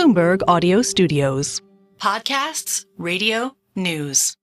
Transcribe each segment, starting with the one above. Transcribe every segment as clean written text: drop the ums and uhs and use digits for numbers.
Bloomberg Audio Studios. Podcasts, radio, news.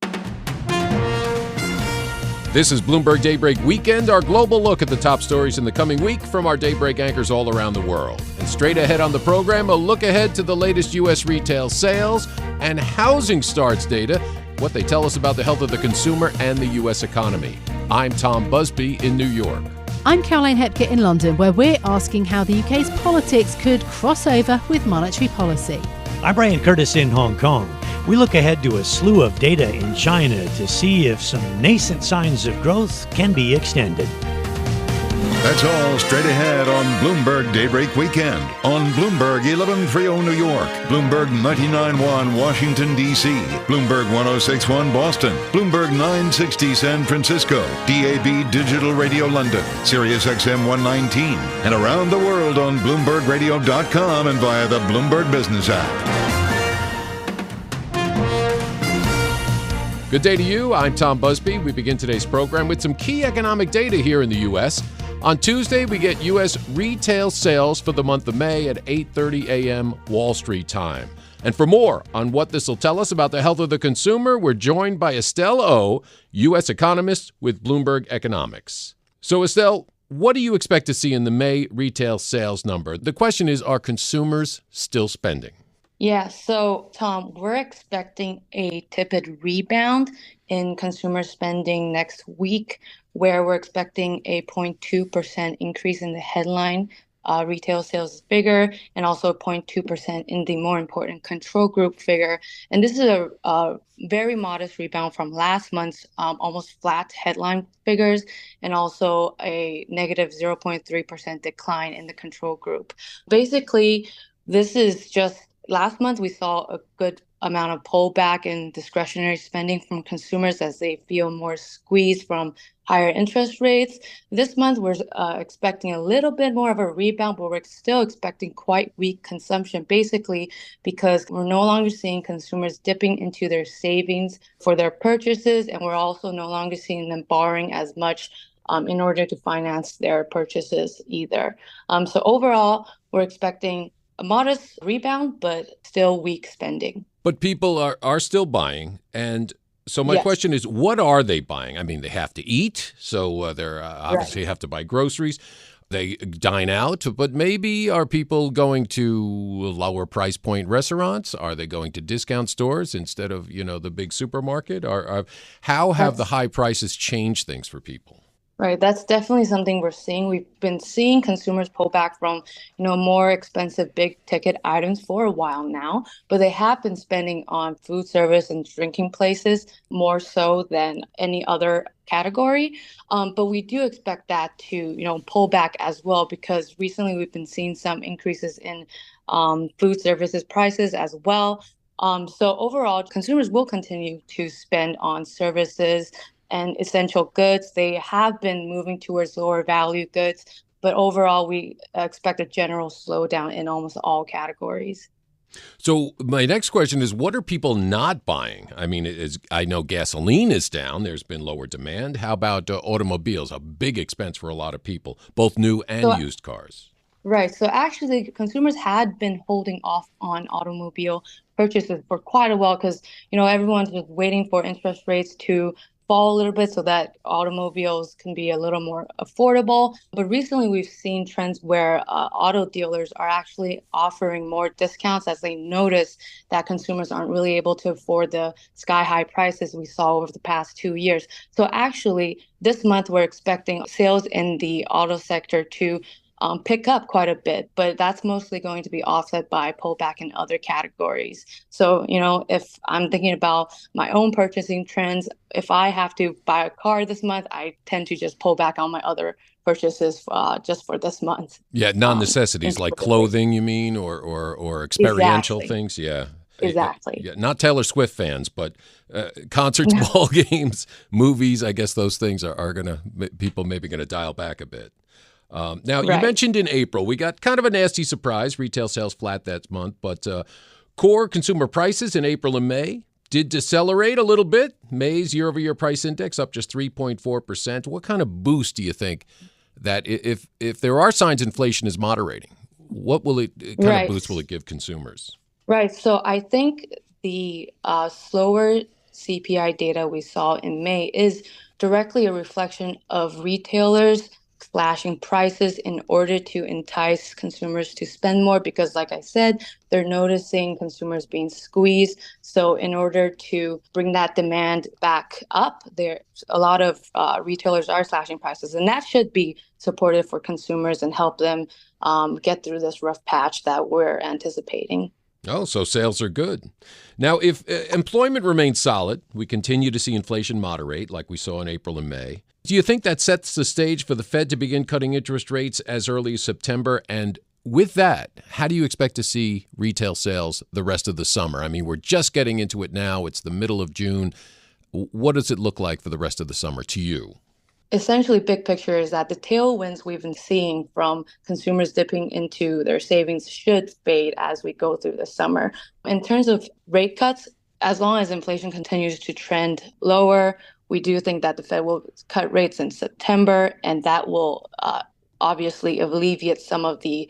This is Bloomberg Daybreak Weekend, our global look at the top stories in the coming week from our Daybreak anchors all around the world. And straight ahead on the program, a look ahead to the latest U.S. retail sales and housing starts data, what they tell us about the health of the consumer and the U.S. economy. I'm Tom Busby in New York. I'm Caroline Hepker in London, where we're asking how the UK's politics could cross over with monetary policy. I'm Brian Curtis in Hong Kong. We look ahead to a slew of data in China to see if some nascent signs of growth can be extended. That's all straight ahead on Bloomberg Daybreak Weekend on Bloomberg 1130 New York, Bloomberg 99.1 Washington, D.C., Bloomberg 106.1 Boston, Bloomberg 960 San Francisco, DAB Digital Radio London, Sirius XM 119, and around the world on BloombergRadio.com and via the Bloomberg Business app. Good day to you. I'm Tom Busby. We begin today's program with some key economic data here in the U.S. On Tuesday, we get U.S. retail sales for the month of May at 8:30 a.m. Wall Street time. And for more on what this will tell us about the health of the consumer, we're joined by Estelle O, U.S. economist with Bloomberg Economics. So, Estelle, what do you expect to see in the May retail sales number? The question is, are consumers still spending? Yeah, so Tom, we're expecting a tepid rebound in consumer spending next week, where we're expecting a 0.2% increase in the headline retail sales figure and also 0.2% in the more important control group figure. And this is a very modest rebound from last month's almost flat headline figures and also a negative 0.3% decline in the control group. Basically, this is just last month, we saw a good amount of pullback in discretionary spending from consumers as they feel more squeezed from higher interest rates. This month, we're expecting a little bit more of a rebound, but we're still expecting quite weak consumption, basically because we're no longer seeing consumers dipping into their savings for their purchases, and we're also no longer seeing them borrowing as much in order to finance their purchases either. So overall, we're expecting a modest rebound, but still weak spending. But people are still buying. And so my question is, what are they buying? I mean, they have to eat. So they're obviously have to buy groceries. They dine out. But maybe are people going to lower price point restaurants? Are they going to discount stores instead of, the big supermarket? How have the high prices changed things for people? Right. That's definitely something we're seeing. We've been seeing consumers pull back from, more expensive big ticket items for a while now, but they have been spending on food service and drinking places more so than any other category. But we do expect that to, pull back as well, because recently we've been seeing some increases in food services prices as well. So overall, consumers will continue to spend on services and essential goods. They have been moving towards lower value goods, but overall, we expect a general slowdown in almost all categories. So my next question is, what are people not buying? I mean, I know gasoline is down. There's been lower demand. How about automobiles? A big expense for a lot of people, both new and used cars. Right. So actually, consumers had been holding off on automobile purchases for quite a while because, everyone's just waiting for interest rates to fall a little bit so that automobiles can be a little more affordable. But recently we've seen trends where auto dealers are actually offering more discounts as they notice that consumers aren't really able to afford the sky-high prices we saw over the past 2 years. So actually, this month we're expecting sales in the auto sector to pick up quite a bit, but that's mostly going to be offset by pullback in other categories. So, if I'm thinking about my own purchasing trends, if I have to buy a car this month, I tend to just pull back on my other purchases just for this month. Yeah, non-necessities like clothing, you mean, or experiential things? Yeah. Exactly. Yeah, not Taylor Swift fans, but concerts, ball games, movies. I guess those things are people maybe going to dial back a bit. Now, you mentioned in April, we got kind of a nasty surprise. Retail sales flat that month, but core consumer prices in April and May did decelerate a little bit. May's year-over-year price index up just 3.4%. What kind of boost do you think that if there are signs inflation is moderating, what will it kind of boost will it give consumers? Right. So I think the slower CPI data we saw in May is directly a reflection of retailers slashing prices in order to entice consumers to spend more because, like I said, they're noticing consumers being squeezed. So in order to bring that demand back up, there a lot of retailers are slashing prices, and that should be supportive for consumers and help them get through this rough patch that we're anticipating. Oh, so sales are good. Now, if employment remains solid, we continue to see inflation moderate like we saw in April and May. Do you think that sets the stage for the Fed to begin cutting interest rates as early as September? And with that, how do you expect to see retail sales the rest of the summer? I mean, we're just getting into it now. It's the middle of June. What does it look like for the rest of the summer to you? Essentially, big picture is that the tailwinds we've been seeing from consumers dipping into their savings should fade as we go through the summer. In terms of rate cuts, as long as inflation continues to trend lower, we do think that the Fed will cut rates in September, and that will obviously alleviate some of the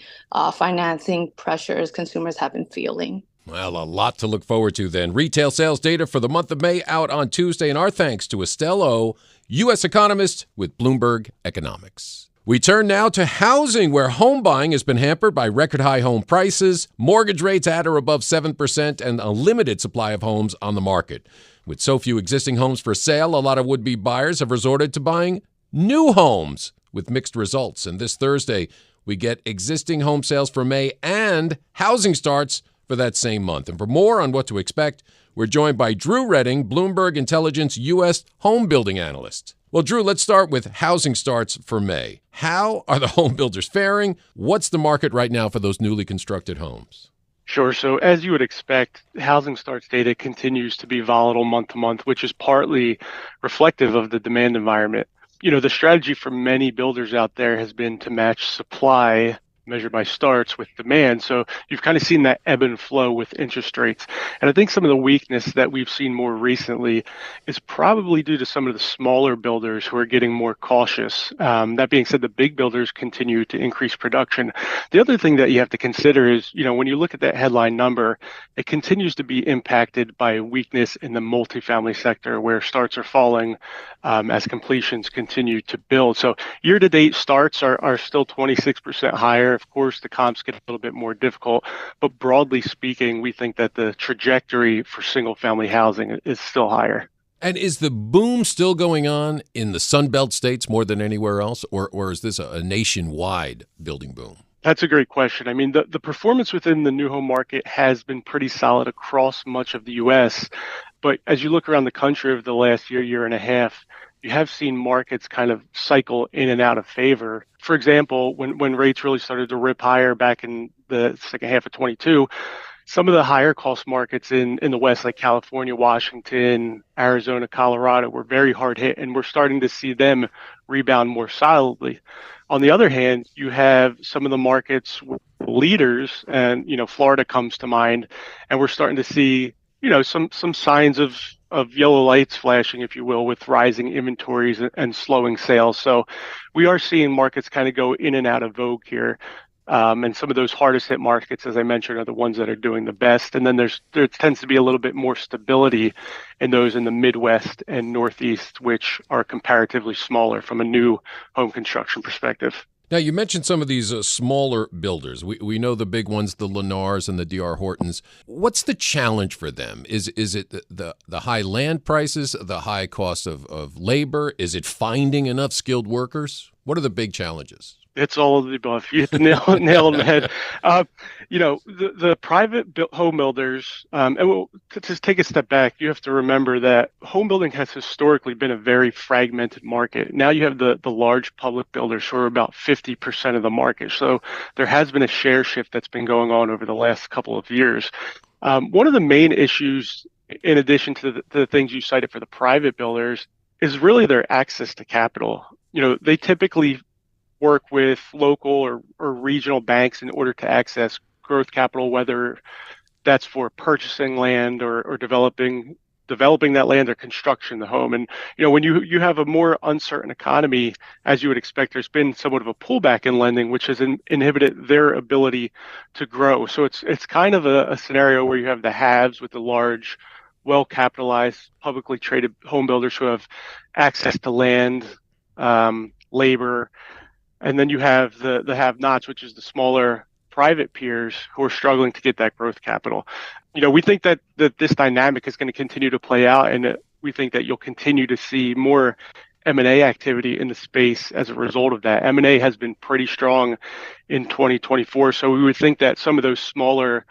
financing pressures consumers have been feeling. Well, a lot to look forward to then. Retail sales data for the month of May out on Tuesday, and our thanks to Estelle O, U.S. economist with Bloomberg Economics. We turn now to housing, where home buying has been hampered by record-high home prices, mortgage rates at or above 7%, and a limited supply of homes on the market. With so few existing homes for sale, a lot of would-be buyers have resorted to buying new homes with mixed results. And this Thursday, we get existing home sales for May and housing starts for that same month. And for more on what to expect, we're joined by Drew Redding, Bloomberg Intelligence U.S. home building analyst. Well, Drew, let's start with housing starts for May. How are the home builders faring? What's the market right now for those newly constructed homes? Sure. So as you would expect, housing starts data continues to be volatile month to month, which is partly reflective of the demand environment. You know, the strategy for many builders out there has been to match supply measured by starts with demand. So you've kind of seen that ebb and flow with interest rates. And I think some of the weakness that we've seen more recently is probably due to some of the smaller builders who are getting more cautious. That being said, the big builders continue to increase production. The other thing that you have to consider is, you know, when you look at that headline number, it continues to be impacted by weakness in the multifamily sector where starts are falling as completions continue to build. So year-to-date starts are still 26% higher. Of course, the comps get a little bit more difficult, but broadly speaking, we think that the trajectory for single-family housing is still higher. And is the boom still going on in the Sun Belt states more than anywhere else, or is this a nationwide building boom? That's a great question. I mean, the performance within the new home market has been pretty solid across much of the U.S., but as you look around the country over the last year and a half, you have seen markets kind of cycle in and out of favor. For example, when rates really started to rip higher back in the second half of 22, some of the higher cost markets in the West, like California, Washington, Arizona, Colorado, were very hard hit, and we're starting to see them rebound more solidly. On the other hand, you have some of the markets leaders, and, you know, Florida comes to mind, and we're starting to see, you know, some signs of yellow lights flashing, if you will, with rising inventories and slowing sales. So we are seeing markets kind of go in and out of vogue here. And some of those hardest hit markets, as I mentioned, are the ones that are doing the best. And then there tends to be a little bit more stability in those in the Midwest and Northeast, which are comparatively smaller from a new home construction perspective. Now, you mentioned some of these smaller builders. We know the big ones, the Lennars and the D.R. Hortons. What's the challenge for them? Is it the high land prices, the high cost of labor? Is it finding enough skilled workers? What are the big challenges? It's all of the above. You hit the nail on the head. You know, the private home builders, and to just take a step back, you have to remember that home building has historically been a very fragmented market. Now you have the large public builders who are about 50% of the market. So there has been a share shift that's been going on over the last couple of years. One of the main issues, in addition to the things you cited for the private builders, is really their access to capital. You know, they typically work with local or regional banks in order to access growth capital, whether that's for purchasing land or developing developing that land or construction the home. And when you have a more uncertain economy, as you would expect, there's been somewhat of a pullback in lending, which has inhibited their ability to grow. So it's kind of a scenario where you have the haves with the large, well-capitalized, publicly traded home builders who have access to land, labor, and then you have the have-nots, which is the smaller private peers who are struggling to get that growth capital. We think that this dynamic is going to continue to play out, and we think that you'll continue to see more M&A activity in the space as a result of that. M&A has been pretty strong in 2024, so we would think that some of those smaller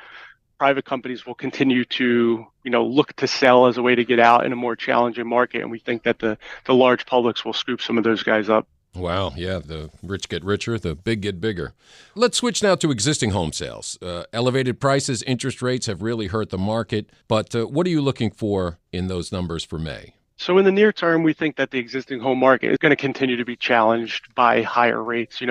private companies will continue to, look to sell as a way to get out in a more challenging market, and we think that the large publics will scoop some of those guys up. Wow, yeah, the rich get richer, the big get bigger. Let's switch now to existing home sales. Elevated prices, interest rates have really hurt the market, but what are you looking for in those numbers for May? So in the near term, we think that the existing home market is going to continue to be challenged by higher rates.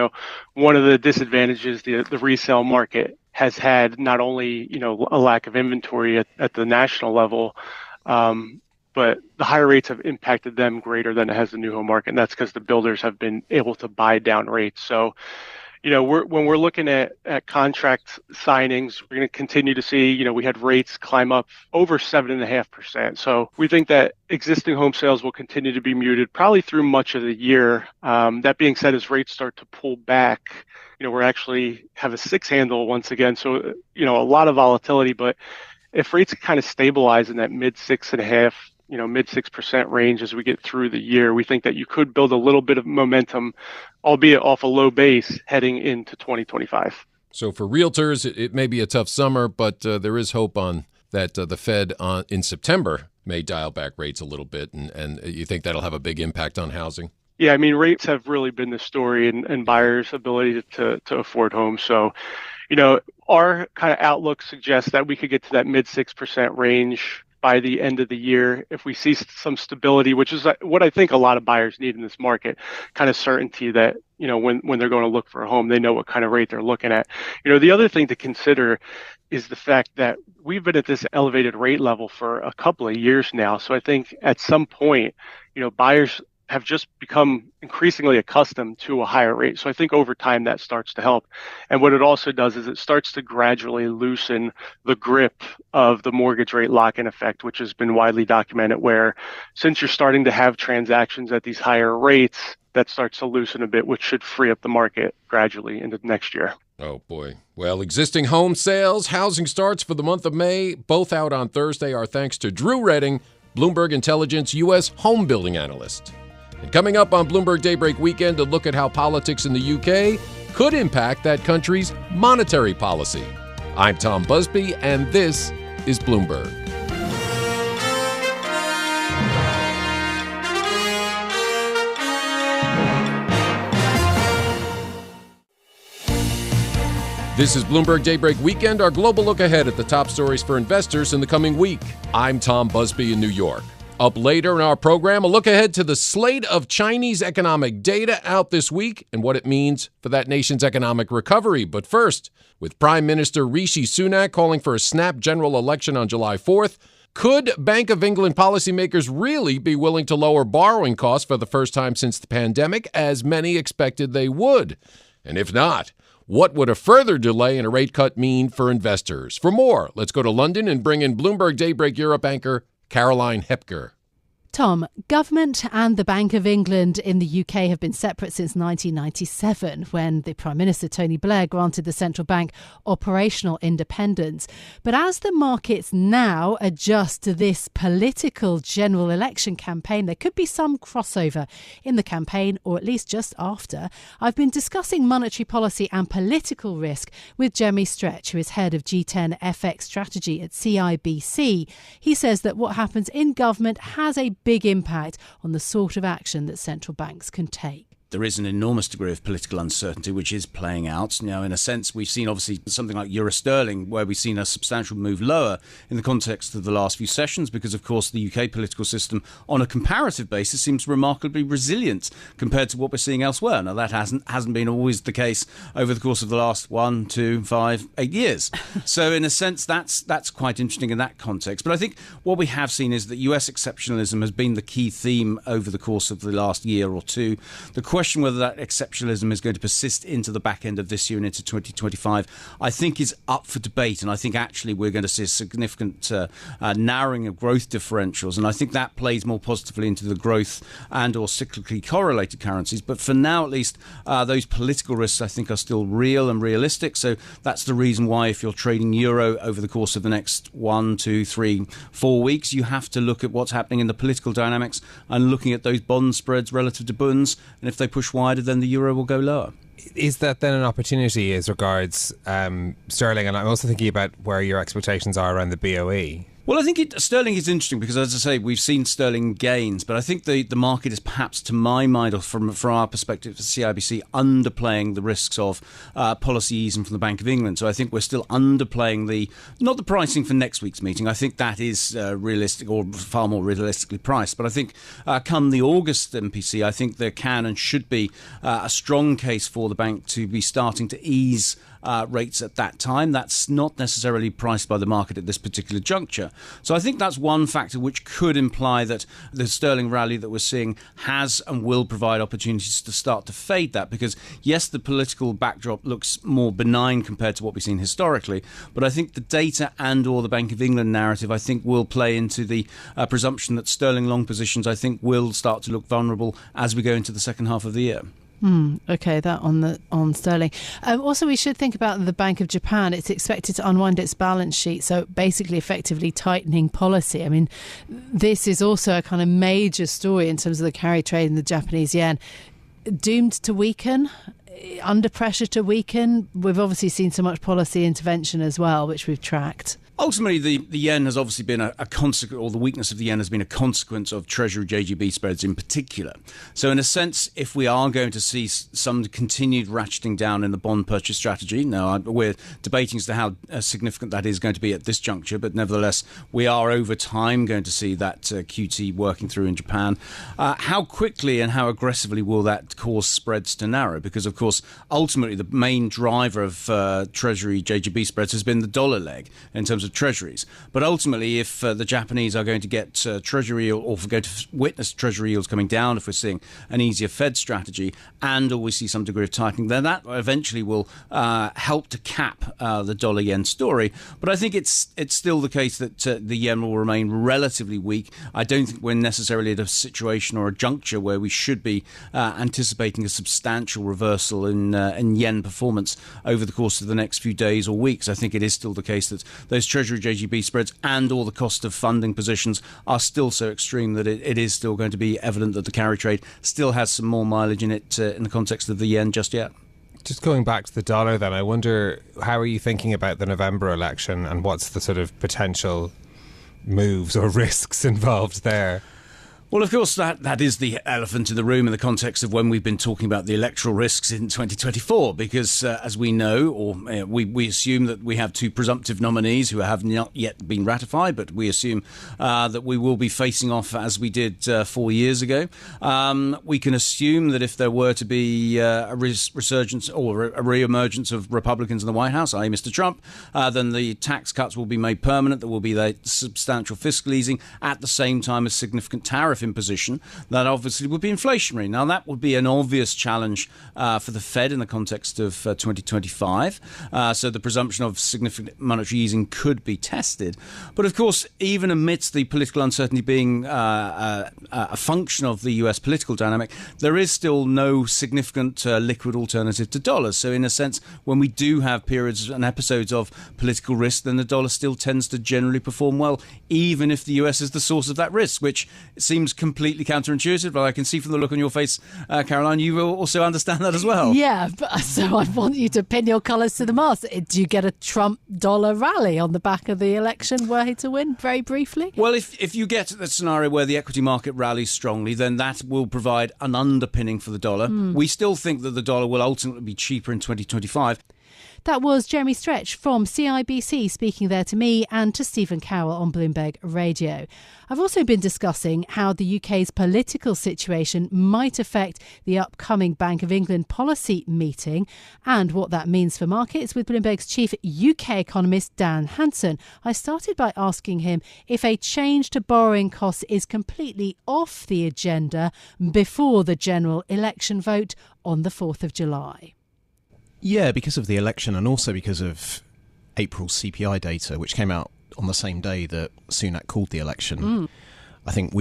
One of the disadvantages the resale market has had, not only, a lack of inventory at the national level, but the higher rates have impacted them greater than it has the new home market. And that's because the builders have been able to buy down rates. So, when we're looking at contract signings, we're going to continue to see, we had rates climb up over 7.5%. So we think that existing home sales will continue to be muted probably through much of the year. That being said, as rates start to pull back, we're actually have a 6 handle once again. So, a lot of volatility, but if rates kind of stabilize in that mid 6.5%, mid 6% range as we get through the year, we think that you could build a little bit of momentum, albeit off a low base, heading into 2025. So for realtors, it may be a tough summer, but there is hope on that the Fed in September may dial back rates a little bit, and you think that'll have a big impact on housing? Yeah, I mean, rates have really been the story, and buyers' ability to afford homes. So, our kind of outlook suggests that we could get to that mid 6% range by the end of the year if we see some stability, which is what I think a lot of buyers need in this market, kind of certainty that, when they're going to look for a home, they know what kind of rate they're looking at. The other thing to consider is the fact that we've been at this elevated rate level for a couple of years now. So I think at some point, buyers have just become increasingly accustomed to a higher rate. So I think over time that starts to help. And what it also does is it starts to gradually loosen the grip of the mortgage rate lock-in effect, which has been widely documented, where since you're starting to have transactions at these higher rates, that starts to loosen a bit, which should free up the market gradually into next year. Oh, boy. Well, existing home sales, housing starts for the month of May, both out on Thursday. Our thanks to Drew Redding, Bloomberg Intelligence U.S. home building analyst. And coming up on Bloomberg Daybreak Weekend, a look at how politics in the UK could impact that country's monetary policy. I'm Tom Busby, and this is Bloomberg. This is Bloomberg Daybreak Weekend, our global look ahead at the top stories for investors in the coming week. I'm Tom Busby in New York. Up later in our program, a look ahead to the slate of Chinese economic data out this week and what it means for that nation's economic recovery. But first, with Prime Minister Rishi Sunak calling for a snap general election on July 4th, could Bank of England policymakers really be willing to lower borrowing costs for the first time since the pandemic, as many expected they would? And if not, what would a further delay in a rate cut mean for investors? For more, let's go to London and bring in Bloomberg Daybreak Europe anchor Caroline Hepker. Tom, government and the Bank of England in the UK have been separate since 1997, when the Prime Minister, Tony Blair, granted the central bank operational independence. But as the markets now adjust to this political general election campaign, there could be some crossover in the campaign, or at least just after. I've been discussing monetary policy and political risk with Jeremy Stretch, who is head of G10 FX strategy at CIBC. He says that what happens in government has a big impact on the sort of action that central banks can take. there is an enormous degree of political uncertainty, which is playing out. You know, in a sense, we've seen obviously something like euro sterling, where we've seen a substantial move lower in the context of the last few sessions, because, of course, the UK political system, on a comparative basis, seems remarkably resilient compared to what we're seeing elsewhere. Now, that hasn't been always the case over the course of the last 1, 2, 5, 8 years. So, in a sense, that's quite interesting in that context. But I think what we have seen is that US exceptionalism has been the key theme over the course of the last year or two. The question whether that exceptionalism is going to persist into the back end of this year and into 2025, I think is up for debate. And I think actually we're going to see a significant narrowing of growth differentials. And I think that plays more positively into the growth and or cyclically correlated currencies. But for now, at least, those political risks, I think, are still real and realistic. So that's the reason why if you're trading euro over the course of the next 1, 2, 3, 4 weeks, you have to look at what's happening in the political dynamics and looking at those bond spreads relative to bunds. And if they push wider, then the euro will go lower. Is that then an opportunity as regards sterling? And I'm also thinking about where your expectations are around the BOE. Well, I think sterling is interesting because, as I say, we've seen sterling gains, but I think the market is perhaps, to my mind, or from our perspective at CIBC, underplaying the risks of policy easing from the Bank of England. So I think we're still underplaying not the pricing for next week's meeting. I think that is realistic, or far more realistically priced. But I think come the August MPC, I think there can and should be a strong case for the bank to be starting to ease rates at that time. That's not necessarily priced by the market at this particular juncture. So I think that's one factor which could imply that the sterling rally that we're seeing has and will provide opportunities to start to fade that, because yes, the political backdrop looks more benign compared to what we've seen historically, but I think the data and or the Bank of England narrative, I think, will play into the presumption that sterling long positions, I think, will start to look vulnerable as we go into the second half of the year. Okay, that on sterling. Also, we should think about the Bank of Japan. It's expected to unwind its balance sheet, so basically effectively tightening policy. I mean, this is also a kind of major story in terms of the carry trade in the Japanese yen. Doomed to weaken? Under pressure to weaken? We've obviously seen so much policy intervention as well, which we've tracked. Ultimately, the yen has obviously been a consequence, or the weakness of the yen has been a consequence of Treasury JGB spreads in particular. So in a sense, if we are going to see some continued ratcheting down in the bond purchase strategy, now we're debating as to how significant that is going to be at this juncture, but nevertheless, we are over time going to see that QT working through in Japan. How quickly and how aggressively will that cause spreads to narrow? Because, of course, ultimately, the main driver of Treasury JGB spreads has been the dollar leg in terms of treasuries. But ultimately, if the Japanese are going to get treasury or going to witness treasury yields coming down, if we're seeing an easier Fed strategy and or we see some degree of tightening, then that eventually will help to cap the dollar yen story. But I think it's still the case that the yen will remain relatively weak. I don't think we're necessarily at a situation or a juncture where we should be anticipating a substantial reversal in yen performance over the course of the next few days or weeks. I think it is still the case that those Treasury JGB spreads and all the cost of funding positions are still so extreme that it is still going to be evident that the carry trade still has some more mileage in it in the context of the yen just yet. Just going back to the dollar then, I wonder, how are you thinking about the November election and what's the sort of potential moves or risks involved there? Well, of course, that is the elephant in the room in the context of when we've been talking about the electoral risks in 2024, because as we know, or we assume that we have two presumptive nominees who have not yet been ratified, but we assume that we will be facing off as we did 4 years ago. We can assume that if there were to be a resurgence or a re-emergence of Republicans in the White House, i.e. Mr. Trump, then the tax cuts will be made permanent. There will be the substantial fiscal easing at the same time as significant tariff imposition. That obviously would be inflationary. Now, that would be an obvious challenge for the Fed in the context of 2025. So the presumption of significant monetary easing could be tested. But of course, even amidst the political uncertainty being a function of the US political dynamic, there is still no significant liquid alternative to dollars. So in a sense, when we do have periods and episodes of political risk, then the dollar still tends to generally perform well, even if the US is the source of that risk, which seems seems completely counterintuitive, but I can see from the look on your face, Caroline, you will also understand that as well. Yeah, so I want you to pin your colours to the mast. Do you get a Trump dollar rally on the back of the election were he to win, very briefly? Well, if you get the scenario where the equity market rallies strongly, then that will provide an underpinning for the dollar. We still think that the dollar will ultimately be cheaper in 2025. That was Jeremy Stretch from CIBC speaking there to me and to Stephen Carroll on Bloomberg Radio. I've also been discussing how the UK's political situation might affect the upcoming Bank of England policy meeting and what that means for markets with Bloomberg's chief UK economist Dan Hanson. I started by asking him if a change to borrowing costs is completely off the agenda before the general election vote on the 4th of July. Yeah, because of the election and also because of April's CPI data, which came out on the same day that Sunak called the election. I think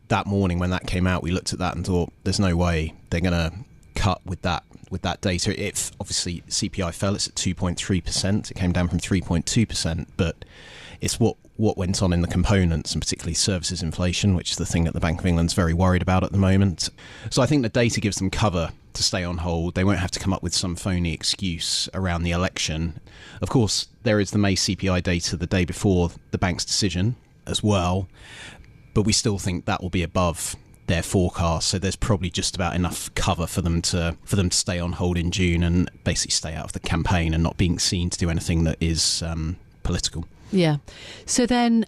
that morning when that came out, we looked at that and thought, there's no way they're going to cut with that data. If obviously CPI fell, it's at 2.3%. It came down from 3.2%, but it's what went on in the components and particularly services inflation, which is the thing that the Bank of England's very worried about at the moment. So I think the data gives them cover to stay on hold. They won't have to come up with some phony excuse around the election. Of course, there is the May CPI data the day before the bank's decision as well, but we still think that will be above their forecast. So there's probably just about enough cover for them to stay on hold in June and basically stay out of the campaign and not being seen to do anything that is political. Yeah. So then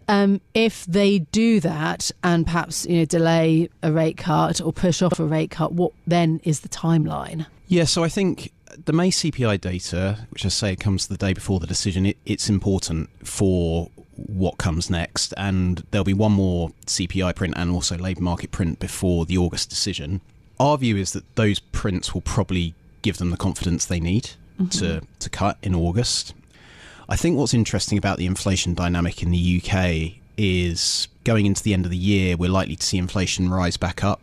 if they do that and perhaps delay a rate cut or push off a rate cut, what then is the timeline? Yeah, so I think the May CPI data, which I say comes the day before the decision, it's important for what comes next. And there'll be one more CPI print and also labour market print before the August decision. Our view is that those prints will probably give them the confidence they need to cut in August. I think what's interesting about the inflation dynamic in the UK is going into the end of the year, we're likely to see inflation rise back up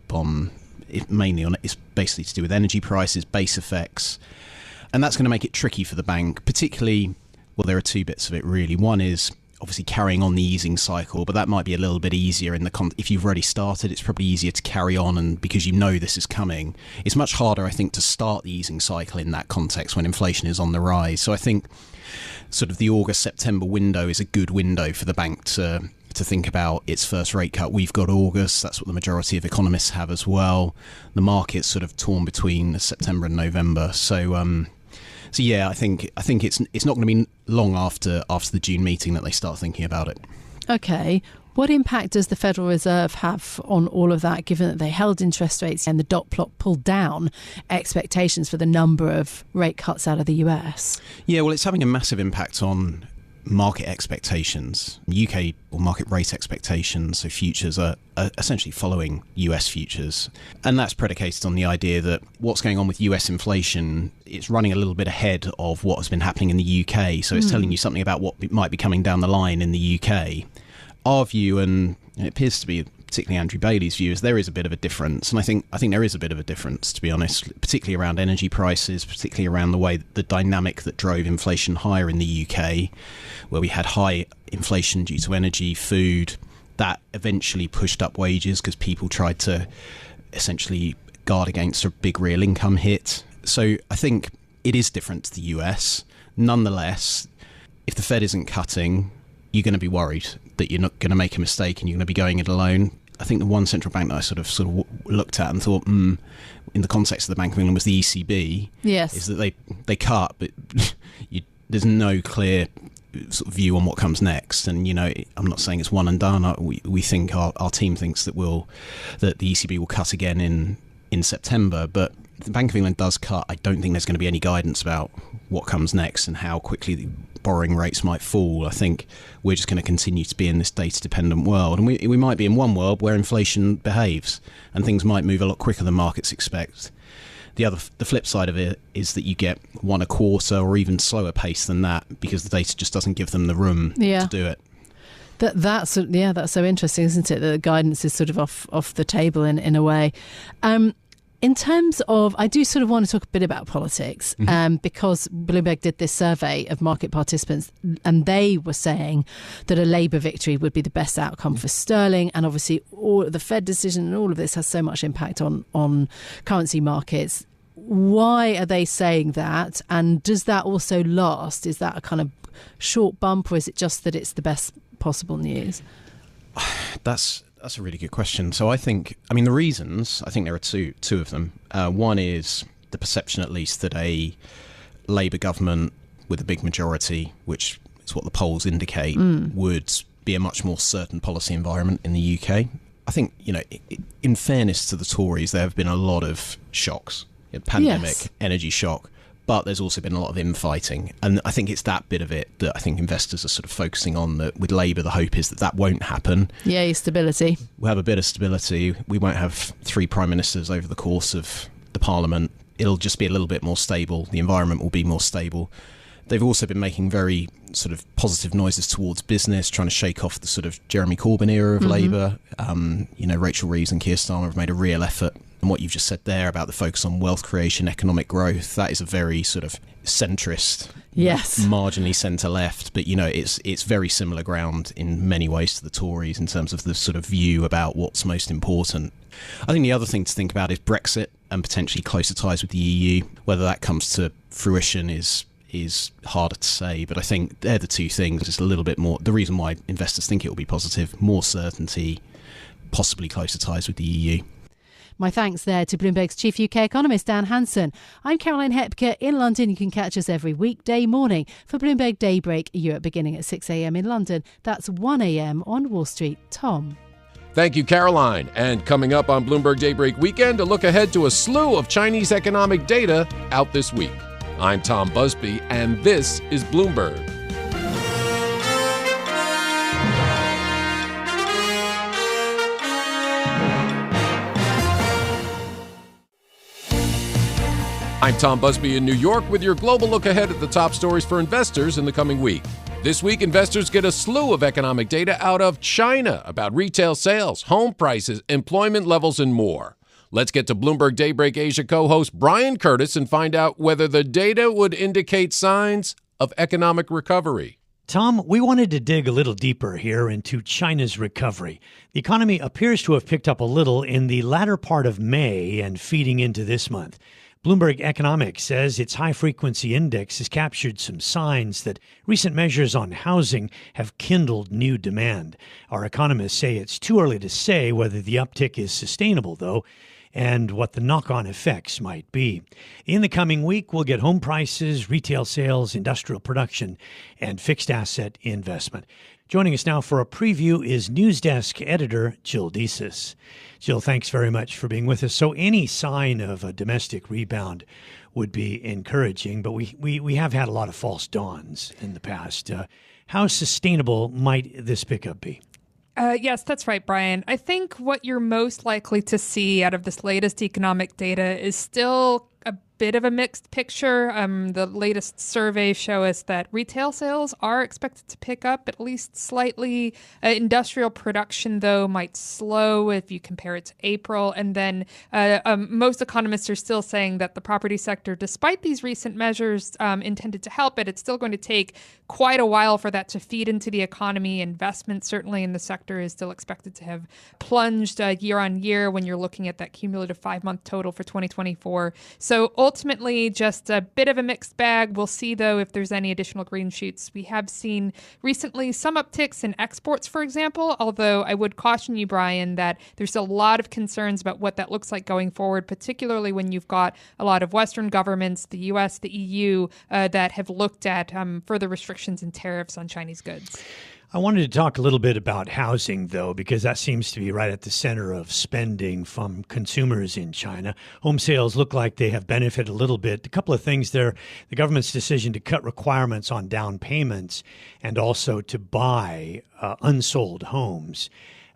it's basically to do with energy prices, base effects. And that's going to make it tricky for the bank, particularly, well, there are two bits of it really. One is obviously carrying on the easing cycle, but that might be a little bit easier if you've already started. It's probably easier to carry on, and because this is coming, it's much harder, I think, to start the easing cycle in that context when inflation is on the rise. So I think sort of the August-September window is a good window for the bank to think about its first rate cut. We've got August. That's what the majority of economists have as well. The market's sort of torn between September and November. So yeah, I think it's not going to be long after the June meeting that they start thinking about it. Okay. What impact does the Federal Reserve have on all of that, given that they held interest rates and the dot plot pulled down expectations for the number of rate cuts out of the US? Yeah, well, it's having a massive impact on market expectations. UK or market rate expectations, so futures are essentially following US futures. And that's predicated on the idea that what's going on with US inflation, it's running a little bit ahead of what has been happening in the UK. So it's telling you something about what might be coming down the line in the UK. Our view, and it appears to be particularly Andrew Bailey's view, is there is a bit of a difference. And I think there is a bit of a difference, to be honest, particularly around energy prices, particularly around the dynamic that drove inflation higher in the UK, where we had high inflation due to energy, food, that eventually pushed up wages because people tried to essentially guard against a big real income hit. So I think it is different to the US. Nonetheless, if the Fed isn't cutting, you're going to be worried that you're not going to make a mistake and you're going to be going it alone. I think the one central bank that I sort of looked at and thought, in the context of the Bank of England, was the ECB. Yes. Is that they cut, but there's no clear sort of view on what comes next. And, I'm not saying it's one and done. We think, our team thinks that the ECB will cut again in September, but if the Bank of England does cut, I don't think there's going to be any guidance about what comes next and how quickly the borrowing rates might fall. I think we're just going to continue to be in this data-dependent world. And we might be in one world where inflation behaves and things might move a lot quicker than markets expect. The flip side of it is that you get one a quarter or even slower pace than that because the data just doesn't give them the room to do it. That's so interesting, isn't it? That the guidance is sort of off the table in a way. In terms of, I do sort of want to talk a bit about politics, because Bloomberg did this survey of market participants, and they were saying that a Labour victory would be the best outcome for sterling. And obviously, all the Fed decision and all of this has so much impact on currency markets. Why are they saying that? And does that also last? Is that a kind of short bump, or is it just that it's the best possible news? That's a really good question. So the reasons, I think there are two of them. One is the perception, at least, that a Labour government with a big majority, which is what the polls indicate, would be a much more certain policy environment in the UK. I think, in fairness to the Tories, there have been a lot of shocks. Pandemic, energy shock, but there's also been a lot of infighting. And I think it's that bit of it that I think investors are sort of focusing on, that with Labour, the hope is that won't happen. Yeah, stability. We'll have a bit of stability. We won't have 3 prime ministers over the course of the parliament. It'll just be a little bit more stable. The environment will be more stable. They've also been making very sort of positive noises towards business, trying to shake off the sort of Jeremy Corbyn era of Labour. Rachel Reeves and Keir Starmer have made a real effort. And what you've just said there about the focus on wealth creation, economic growth, that is a very sort of centrist, marginally centre-left. But, it's very similar ground in many ways to the Tories in terms of the sort of view about what's most important. I think the other thing to think about is Brexit and potentially closer ties with the EU. Whether that comes to fruition is harder to say, but I think they're the two things. Just a little bit more. The reason why investors think it will be positive, more certainty, possibly closer ties with the EU. My thanks there to Bloomberg's chief UK economist, Dan Hansen. I'm Caroline Hepker in London. You can catch us every weekday morning for Bloomberg Daybreak Europe, beginning at 6 a.m. in London. That's 1 a.m. on Wall Street. Tom. Thank you, Caroline. And coming up on Bloomberg Daybreak Weekend, a look ahead to a slew of Chinese economic data out this week. I'm Tom Busby, and this is Bloomberg. I'm Tom Busby in New York with your global look ahead at the top stories for investors in the coming week. This week, investors get a slew of economic data out of China about retail sales, home prices, employment levels, and more. Let's get to Bloomberg Daybreak Asia co-host Brian Curtis and find out whether the data would indicate signs of economic recovery. Tom, we wanted to dig a little deeper here into China's recovery. The economy appears to have picked up a little in the latter part of May and feeding into this month. Bloomberg Economics says its high-frequency index has captured some signs that recent measures on housing have kindled new demand. Our economists say it's too early to say whether the uptick is sustainable, though, and what the knock-on effects might be. In the coming week, we'll get home prices, retail sales, industrial production, and fixed asset investment. Joining us now for a preview is News Desk editor Jill Desis. Jill, thanks very much for being with us. So any sign of a domestic rebound would be encouraging, but we have had a lot of false dawns in the past. How sustainable might this pickup be? Yes, that's right, Brian. I think what you're most likely to see out of this latest economic data is still a bit of a mixed picture. The latest surveys show us that retail sales are expected to pick up at least slightly. Industrial production, though, might slow if you compare it to April. And then most economists are still saying that the property sector, despite these recent measures intended to help it, it's still going to take quite a while for that to feed into the economy. Investment, certainly in the sector, is still expected to have plunged year on year when you're looking at that cumulative 5-month total for 2024. So ultimately, just a bit of a mixed bag. We'll see, though, if there's any additional green shoots. We have seen recently some upticks in exports, for example, although I would caution you, Brian, that there's a lot of concerns about what that looks like going forward, particularly when you've got a lot of Western governments, the U.S., the EU, that have looked at further restrictions and tariffs on Chinese goods. I wanted to talk a little bit about housing, though, because that seems to be right at the center of spending from consumers in China. Home sales look like they have benefited a little bit. A couple of things there. The government's decision to cut requirements on down payments and also to buy unsold homes.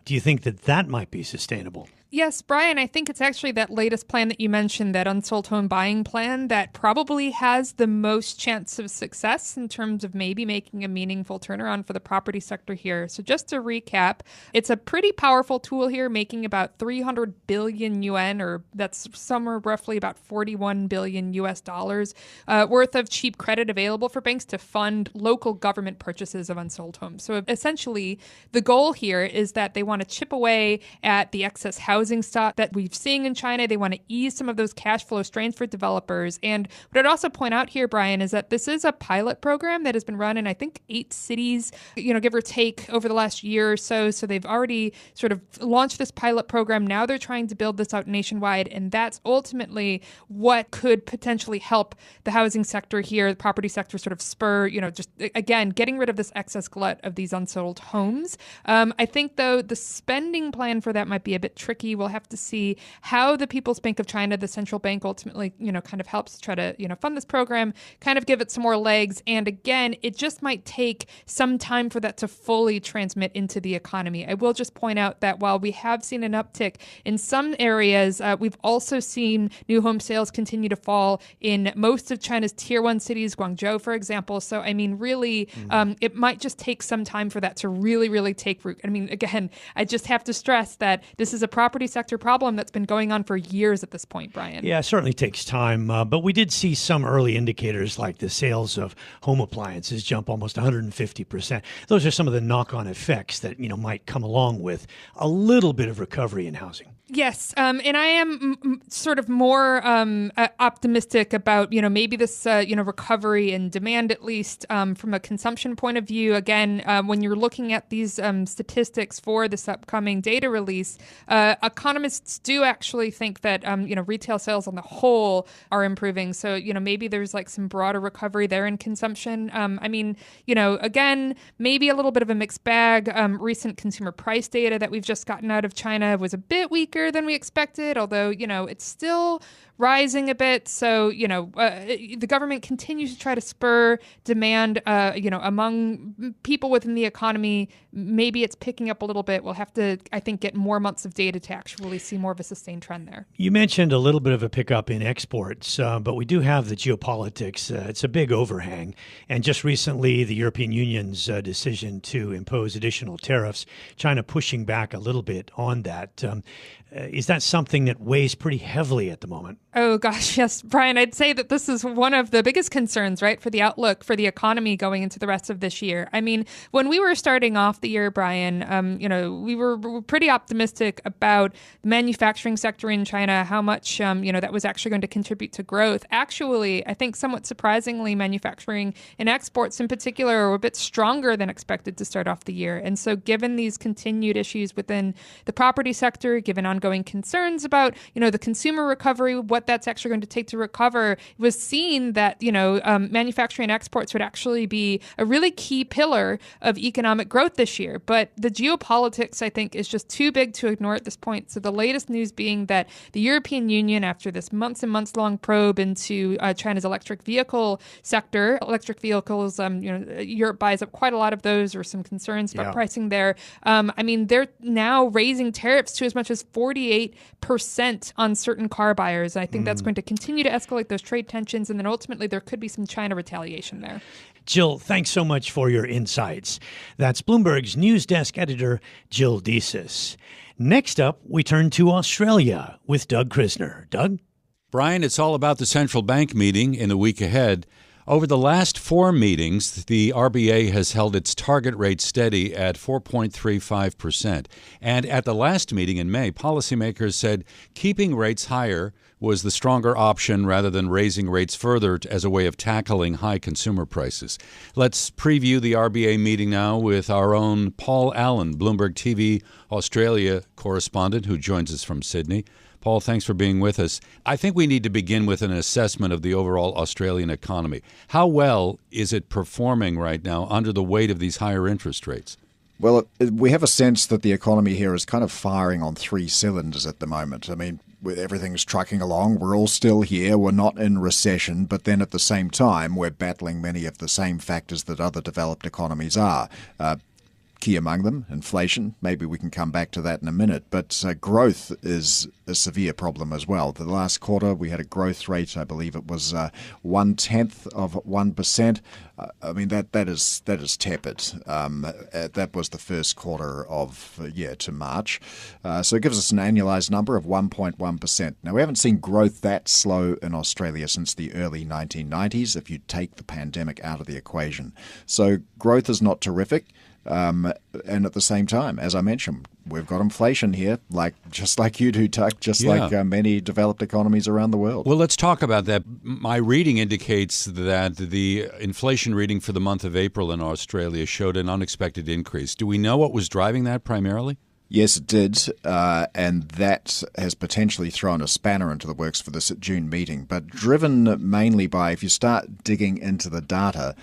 Do you think that might be sustainable? Yes, Brian, I think it's actually that latest plan that you mentioned, that unsold home buying plan, that probably has the most chance of success in terms of maybe making a meaningful turnaround for the property sector here. So just to recap, it's a pretty powerful tool here, making about 300 billion yuan, or that's somewhere roughly about 41 billion US dollars worth of cheap credit available for banks to fund local government purchases of unsold homes. So essentially, the goal here is that they want to chip away at the excess housing stock that we've seen in China. They want to ease some of those cash flow strains for developers. And what I'd also point out here, Brian, is that this is a pilot program that has been run in, I think, 8 cities, give or take, over the last year or so. So they've already sort of launched this pilot program. Now they're trying to build this out nationwide. And that's ultimately what could potentially help the housing sector here, the property sector, sort of spur, just, again, getting rid of this excess glut of these unsold homes. I think, though, the spending plan for that might be a bit tricky. We'll have to see how the People's Bank of China, the central bank, ultimately, kind of helps try to, fund this program, kind of give it some more legs. And again, it just might take some time for that to fully transmit into the economy. I will just point out that while we have seen an uptick in some areas, we've also seen new home sales continue to fall in most of China's tier 1 cities, Guangzhou, for example. So, I mean, really, it might just take some time for that to really, really take root. I mean, again, I just have to stress that this is a property sector problem that's been going on for years at this point, Brian. Yeah, it certainly takes time, but we did see some early indicators like the sales of home appliances jump almost 150%. Those are some of the knock-on effects that, might come along with a little bit of recovery in housing. Yes, and I am sort of more optimistic about, maybe this, recovery in demand, at least from a consumption point of view. Again, when you're looking at these statistics for this upcoming data release, economists do actually think that, retail sales on the whole are improving. So, maybe there's like some broader recovery there in consumption. Again, maybe a little bit of a mixed bag. Recent consumer price data that we've just gotten out of China was a bit weaker than we expected, although, it's still rising a bit. So, the government continues to try to spur demand, among people within the economy. Maybe it's picking up a little bit. We'll have to, I think, get more months of data to actually see more of a sustained trend there. You mentioned a little bit of a pickup in exports, but we do have the geopolitics. It's a big overhang. And just recently, the European Union's decision to impose additional tariffs, China pushing back a little bit on that. Is that something that weighs pretty heavily at the moment? Oh, gosh, yes, Brian, I'd say that this is one of the biggest concerns, right, for the outlook for the economy going into the rest of this year. I mean, when we were starting off the year, Brian, we were pretty optimistic about the manufacturing sector in China, how much, that was actually going to contribute to growth. Actually, I think somewhat surprisingly, manufacturing and exports in particular are a bit stronger than expected to start off the year. And so given these continued issues within the property sector, given ongoing concerns about, the consumer recovery, what that's actually going to take to recover, it was seen that, manufacturing and exports would actually be a really key pillar of economic growth this year. But the geopolitics, I think, is just too big to ignore at this point. So the latest news being that the European Union, after this months and months long probe into China's electric vehicle sector, electric vehicles, Europe buys up quite a lot of those, or some concerns about pricing there. They're now raising tariffs to as much as 48% on certain car buyers. I think that's going to continue to escalate those trade tensions, and then ultimately there could be some China retaliation there. Jill, thanks so much for your insights. That's Bloomberg's news desk editor, Jill Desis. Next up, we turn to Australia with Doug Krisner. Doug? Brian, it's all about the central bank meeting in the week ahead. Over the last 4 meetings, the RBA has held its target rate steady at 4.35%. And at the last meeting in May, policymakers said keeping rates higher was the stronger option rather than raising rates further as a way of tackling high consumer prices. Let's preview the RBA meeting now with our own Paul Allen, Bloomberg TV Australia correspondent, who joins us from Sydney. Paul, thanks for being with us. I think we need to begin with an assessment of the overall Australian economy. How well is it performing right now under the weight of these higher interest rates? Well, we have a sense that the economy here is kind of firing on 3 cylinders at the moment. I mean, everything's trucking along. We're all still here. We're not in recession. But then at the same time, we're battling many of the same factors that other developed economies are. Key among them, inflation. Maybe we can come back to that in a minute. But growth is a severe problem as well. The last quarter, we had a growth rate, I believe it was 0.1%. I mean, that is tepid. That was the first quarter of to March. So it gives us an annualized number of 1.1%. Now, we haven't seen growth that slow in Australia since the early 1990s, if you take the pandemic out of the equation. So growth is not terrific. And at the same time, as I mentioned, we've got inflation here, just like you do, Tuck, like many developed economies around the world. Well, let's talk about that. My reading indicates that the inflation reading for the month of April in Australia showed an unexpected increase. Do we know what was driving that primarily? Yes, it did, and that has potentially thrown a spanner into the works for this June meeting, but driven mainly by, if you start digging into the data,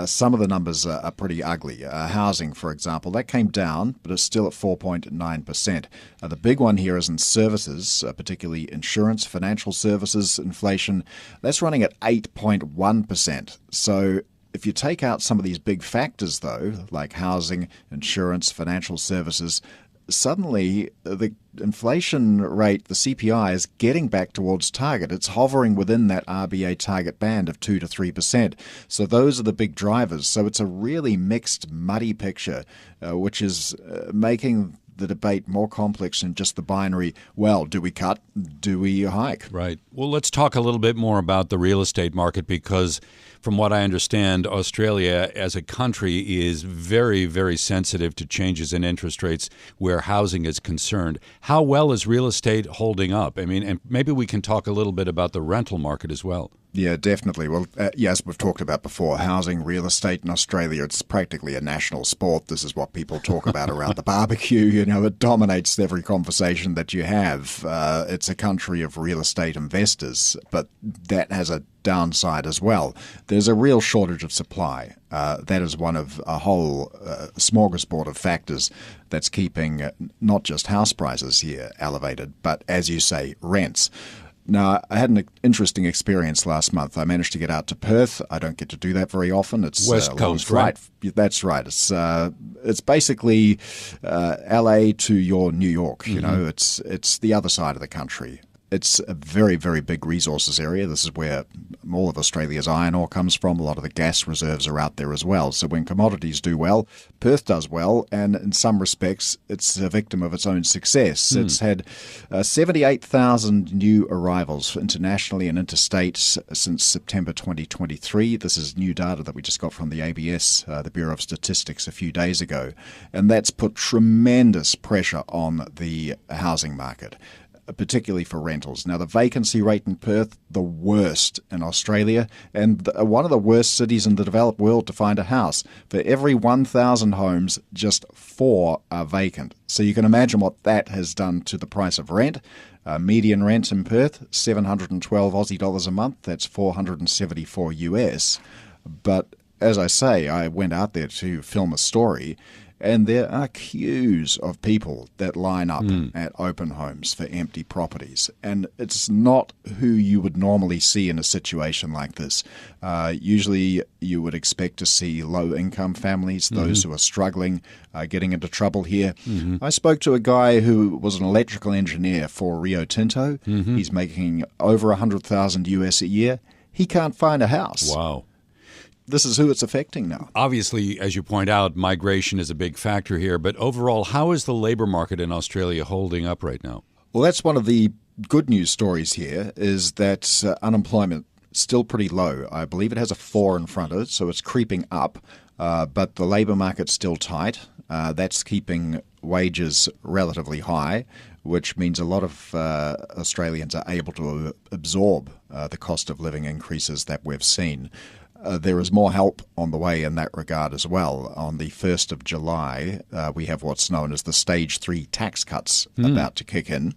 some of the numbers are pretty ugly. Housing, for example, that came down, but it's still at 4.9%. The big one here is in services, particularly insurance, financial services, inflation. That's running at 8.1%. So if you take out some of these big factors, though, like housing, insurance, financial services, suddenly the inflation rate, the CPI, is getting back towards target. It's hovering within that RBA target band of 2 to 3%. So those are the big drivers. So it's a really mixed, muddy picture, which is making the debate more complex than just the binary, well, do we cut, do we hike? Right. Well, let's talk a little bit more about the real estate market because from what I understand, Australia as a country is very, very sensitive to changes in interest rates where housing is concerned. How well is real estate holding up? I mean, and maybe we can talk a little bit about the rental market as well. Yeah, definitely. Well, as we've talked about before, housing, real estate in Australia, it's practically a national sport. This is what people talk about around the barbecue. You know, it dominates every conversation that you have. It's a country of real estate investors, but that has a downside as well. There's a real shortage of supply. That is one of a whole smorgasbord of factors that's keeping not just house prices here elevated, but, as you say, rents. Now, I had an interesting experience last month. I managed to get out to Perth. I don't get to do that very often. It's West Coast, right? That's right. It's basically LA to your New York. You know, it's the other side of the country. It's a very, very big resources area. This is where all of Australia's iron ore comes from. A lot of the gas reserves are out there as well. So when commodities do well, Perth does well, and in some respects, it's a victim of its own success. It's had 78,000 new arrivals internationally and interstate since September 2023. This is new data that we just got from the ABS, the Bureau of Statistics, a few days ago. And that's put tremendous pressure on the housing market, particularly for rentals. Now, the vacancy rate in Perth, the worst in Australia, and one of the worst cities in the developed world to find a house. For every 1,000 homes, just 4 are vacant. So you can imagine what that has done to the price of rent. Median rent in Perth, 712 Aussie dollars a month. That's 474 US. But as I say, I went out there to film a story, and there are queues of people that line up at open homes for empty properties. And it's not who you would normally see in a situation like this. Usually you would expect to see low-income families, those who are struggling, getting into trouble here. I spoke to a guy who was an electrical engineer for Rio Tinto. He's making over 100,000 US a year. He can't find a house. Wow. This is who it's affecting now. Obviously, as you point out, migration is a big factor here. But overall, how is the labor market in Australia holding up right now? Well, that's one of the good news stories here, is that unemployment is still pretty low. I believe it has a 4 in front of it, so it's creeping up. But the labor market's still tight. That's keeping wages relatively high, which means a lot of Australians are able to absorb the cost of living increases that we've seen. There is more help on the way in that regard as well. On the 1st of July, we have what's known as the Stage 3 tax cuts about to kick in.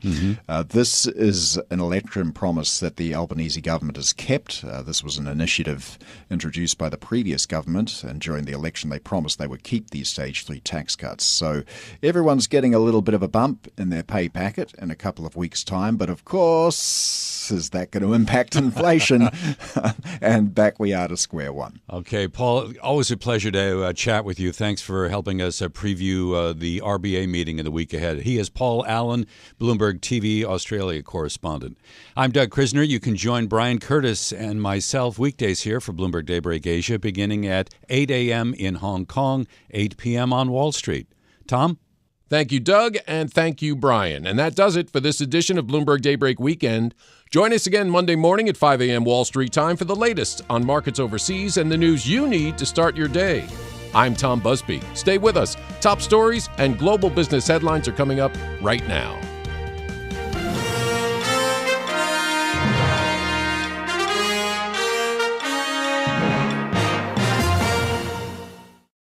This is an election promise that the Albanese government has kept. This was an initiative introduced by the previous government, and during the election they promised they would keep these Stage 3 tax cuts. So everyone's getting a little bit of a bump in their pay packet in a couple of weeks' time, but of course Is that going to impact inflation? And back we are to square one. Okay, Paul, always a pleasure to chat with you. Thanks for helping us preview the RBA meeting in the week ahead. He is Paul Allen, Bloomberg TV Australia correspondent. I'm Doug Krisner. You can join Brian Curtis and myself weekdays here for Bloomberg Daybreak Asia beginning at 8 a.m. in Hong Kong, 8 p.m. on Wall Street. Tom? Thank you, Doug, and thank you, Brian. And that does it for this edition of Bloomberg Daybreak Weekend. Join us again Monday morning at 5 a.m. Wall Street time for the latest on markets overseas and the news you need to start your day. I'm Tom Busby. Stay with us. Top stories and global business headlines are coming up right now.